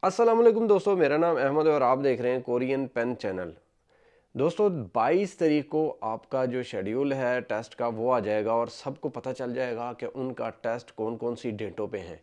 अस्सलाम वालेकुम दोस्तों, मेरा नाम अहमद है और आप देख रहे हैं कोरियन पेन चैनल। दोस्तों 22 तारीख को आपका जो शेड्यूल है टेस्ट का वो आ जाएगा और सबको पता चल जाएगा कि उनका टेस्ट कौन कौन सी डेटों पे हैं।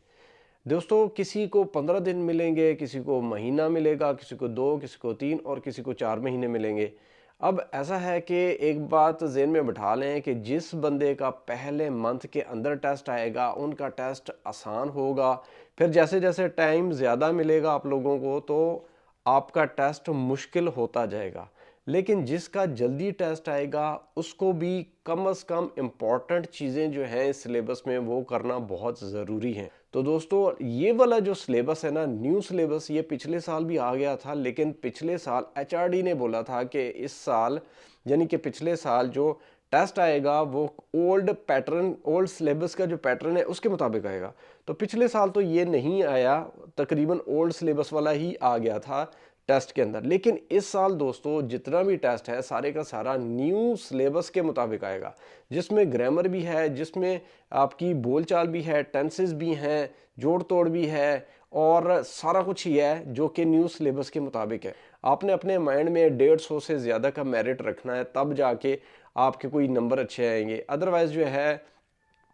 दोस्तों किसी को 15 दिन मिलेंगे, किसी को महीना मिलेगा, किसी को 2, किसी को 3 और किसी को 4 महीने मिलेंगे। अब ऐसा है कि एक बात ज़हन में बिठा लें कि जिस बंदे का पहले मंथ के अंदर टेस्ट आएगा उनका टेस्ट आसान होगा। फिर जैसे जैसे टाइम ज़्यादा मिलेगा आप लोगों को तो आपका टेस्ट मुश्किल होता जाएगा। लेकिन जिसका जल्दी टेस्ट आएगा उसको भी कम से कम इम्पॉर्टेंट चीज़ें जो हैं इस सिलेबस में वो करना बहुत ज़रूरी है। तो दोस्तों ये वाला जो सिलेबस है ना, न्यू सिलेबस, ये पिछले साल भी आ गया था, लेकिन पिछले साल एचआरडी ने बोला था कि इस साल यानी कि पिछले साल जो टेस्ट आएगा वो ओल्ड पैटर्न, ओल्ड सिलेबस का जो पैटर्न है उसके मुताबिक आएगा। तो पिछले साल तो ये नहीं आया, तकरीबन ओल्ड सिलेबस वाला ही आ गया था टेस्ट के अंदर। लेकिन इस साल दोस्तों जितना भी टेस्ट है सारे का सारा न्यू सिलेबस के मुताबिक आएगा, जिसमें ग्रामर भी है, जिसमें आपकी बोलचाल भी है, टेंसेस भी हैं, जोड़ तोड़ भी है और सारा कुछ ही है जो कि न्यू सिलेबस के मुताबिक है। आपने अपने माइंड में 150 से ज़्यादा का मेरिट रखना है, तब जाके आपके कोई नंबर अच्छे आएंगे। अदरवाइज़ जो है,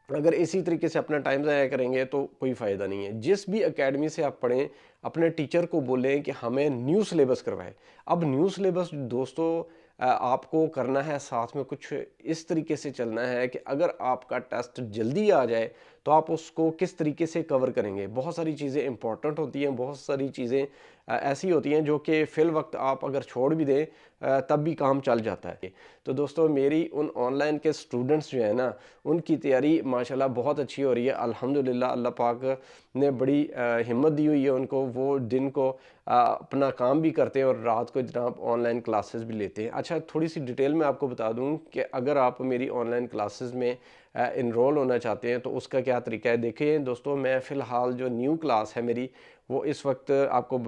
अगर इसी तरीके से अपना टाइम ज़ाया करेंगे तो कोई फ़ायदा नहीं है। जिस भी एकेडमी से आप पढ़ें, अपने टीचर को बोलें कि हमें न्यू सिलेबस करवाएं। अब न्यू सिलेबस दोस्तों आपको करना है, साथ में कुछ इस तरीके से चलना है कि अगर आपका टेस्ट जल्दी आ जाए तो आप उसको किस तरीके से कवर करेंगे। बहुत सारी चीज़ें इंपॉर्टेंट होती हैं, बहुत सारी चीज़ें ऐसी होती हैं जो कि फ़िल वक्त आप अगर छोड़ भी दें तब भी काम चल जाता है। तो दोस्तों मेरी उन ऑनलाइन के स्टूडेंट्स जो है ना, उनकी तैयारी माशाल्लाह बहुत अच्छी हो रही है अल्हम्दुलिल्लाह। अल्लाह पाक ने बड़ी हिम्मत दी हुई है उनको, वो दिन को अपना काम भी करते हैं और रात को जनाब ऑनलाइन क्लासेस भी लेते हैं। अच्छा, थोड़ी सी डिटेल में आपको बता दूं कि अगर आप मेरी ऑनलाइन क्लासेस में इनरोल होना चाहते हैं तो उसका क्या तरीका है। देखिए दोस्तों, मैं फ़िलहाल जो न्यू क्लास है मेरी, वो इस वक्त आपको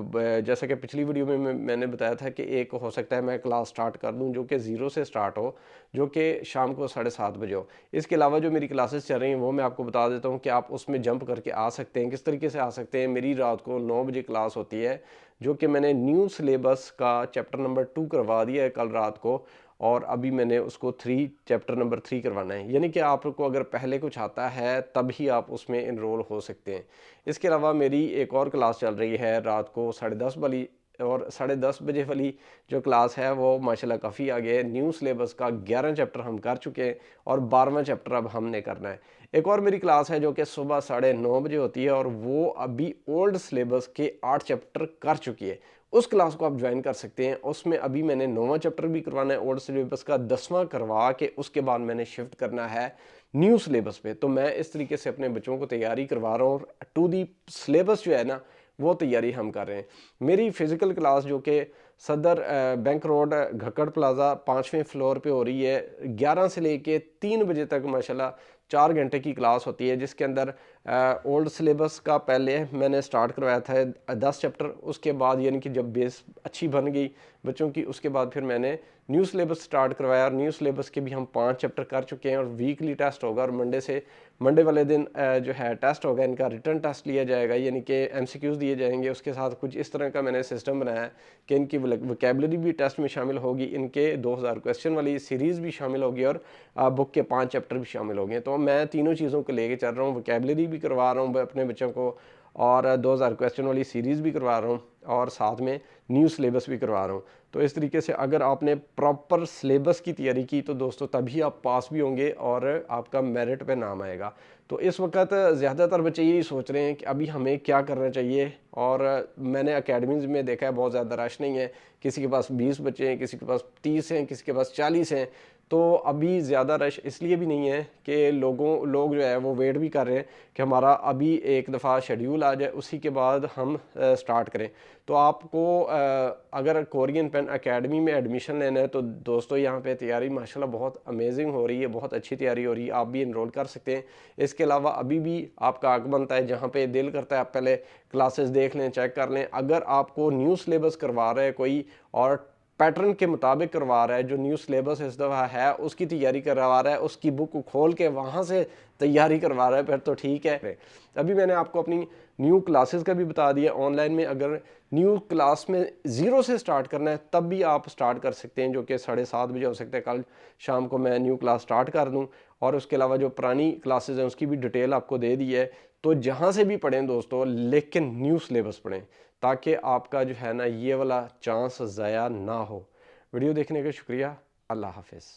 जैसा कि पिछली वीडियो में मैंने बताया था कि एक हो सकता है मैं क्लास स्टार्ट कर दूं जो कि 0 से स्टार्ट हो, जो कि शाम को 7:30 बजे हो। इसके अलावा जो मेरी क्लासेस चल रही हैं वो मैं आपको बता देता हूँ कि आप उसमें जंप करके आ सकते हैं। किस तरीके से आ सकते हैं, मेरी रात को 9 बजे क्लास होती है, जो कि मैंने न्यू सिलेबस का चैप्टर नंबर 2 करवा दिया है कल रात को, और अभी मैंने उसको चैप्टर नंबर 3 करवाना है। यानी कि आपको अगर पहले कुछ आता है तब ही आप उसमें इनरोल हो सकते हैं। इसके अलावा मेरी एक और क्लास चल रही है रात को 10:30 वाली, और 10:30 बजे वाली जो क्लास है वो माशाल्लाह काफ़ी आगे है। न्यू सिलेबस का 11 चैप्टर हम कर चुके हैं और 12वां चैप्टर अब हमने करना है। एक और मेरी क्लास है जो कि सुबह 9:30 बजे होती है और वो अभी ओल्ड सिलेबस के 8 चैप्टर कर चुकी है। उस क्लास को आप ज्वाइन कर सकते हैं। उसमें अभी मैंने 9वां चैप्टर भी करवाना है, ओल्ड सिलेबस का 10वां करवा के उसके बाद मैंने शिफ्ट करना है न्यू सिलेबस पे। तो मैं इस तरीके से अपने बच्चों को तैयारी करवा रहा हूँ और टू दी सिलेबस जो है ना, वो तैयारी हम कर रहे हैं। मेरी फ़िज़िकल क्लास जो कि सदर बैंक रोड घक्कड़ प्लाज़ा 5वें फ्लोर पे हो रही है, 11 से लेके 3 बजे तक माशाल्लाह 4 घंटे की क्लास होती है, जिसके अंदर ओल्ड सिलेबस का पहले मैंने स्टार्ट करवाया था 10 चैप्टर। उसके बाद यानी कि जब बेस अच्छी बन गई बच्चों की, उसके बाद फिर मैंने न्यू सिलेबस स्टार्ट करवाया और न्यू सिलेबस के भी हम 5 चैप्टर कर चुके हैं और वीकली टेस्ट होगा। और मंडे वाले दिन जो है टेस्ट होगा, इनका रिटर्न टेस्ट लिया जाएगा, यानी कि एमसीक्यूज़ दिए जाएंगे। उसके साथ कुछ इस तरह का मैंने सिस्टम बनाया है कि इनकी वोकैबुलरी भी टेस्ट में शामिल होगी, इनके 2000 क्वेश्चन वाली सीरीज़ भी शामिल होगी और बुक के 5 चैप्टर भी शामिल होंगे। तो मैं तीनों चीज़ों को लेके चल रहा हूँ, वोकैबुलरी भी करवा रहा हूँ अपने बच्चों को और 2000 क्वेश्चन वाली सीरीज़ भी करवा रहा हूँ और साथ में न्यू सिलेबस भी करवा रहा हूँ। तो इस तरीके से अगर आपने प्रॉपर सिलेबस की तैयारी की तो दोस्तों तभी आप पास भी होंगे और आपका मेरिट पे नाम आएगा। तो इस वक्त ज़्यादातर बच्चे यही सोच रहे हैं कि अभी हमें क्या करना चाहिए, और मैंने अकेडमीज़ में देखा है बहुत ज़्यादा रश नहीं है। किसी के पास 20 बच्चे हैं, किसी के पास 30 हैं, किसी के पास 40 हैं। तो अभी ज़्यादा रश इसलिए भी नहीं है कि लोग जो है वो वेट भी कर रहे हैं कि हमारा अभी एक दफ़ा शेड्यूल आ जाए, उसी के बाद हम स्टार्ट करें। तो आपको अगर कोरियन पेन एकेडमी में एडमिशन लेना है तो दोस्तों यहाँ पे तैयारी माशाल्लाह बहुत अमेजिंग हो रही है, बहुत अच्छी तैयारी हो रही है, आप भी इनरोल कर सकते हैं। इसके अलावा अभी भी आपका हक बनता है, जहाँ पे दिल करता है आप पहले क्लासेस देख लें, चेक कर लें। अगर आपको न्यू सिलेबस करवा रहा है कोई और پیٹرن کے مطابق کروا رہا ہے، جو نیو سلیبس اس دفعہ ہے اس کی تیاری کروا رہا ہے، اس کی بک کو کھول کے وہاں سے تیاری کروا رہا ہے، پھر تو ٹھیک ہے۔ ابھی میں نے آپ کو اپنی نیو کلاسز کا بھی بتا دیا، آن لائن میں اگر نیو کلاس میں 0 سے سٹارٹ کرنا ہے تب بھی آپ سٹارٹ کر سکتے ہیں، جو کہ 7:30 بجے ہو سکتا ہے کل شام کو میں نیو کلاس سٹارٹ کر دوں، اور اس کے علاوہ جو پرانی کلاسز ہیں اس کی بھی ڈیٹیل آپ کو دے دی ہے۔ تو جہاں سے بھی پڑھیں دوستو، لیکن نیو سلیبس پڑھیں، تاکہ آپ کا جو ہے نا یہ والا چانس ضائع نہ ہو۔ ویڈیو دیکھنے کا شکریہ، اللہ حافظ۔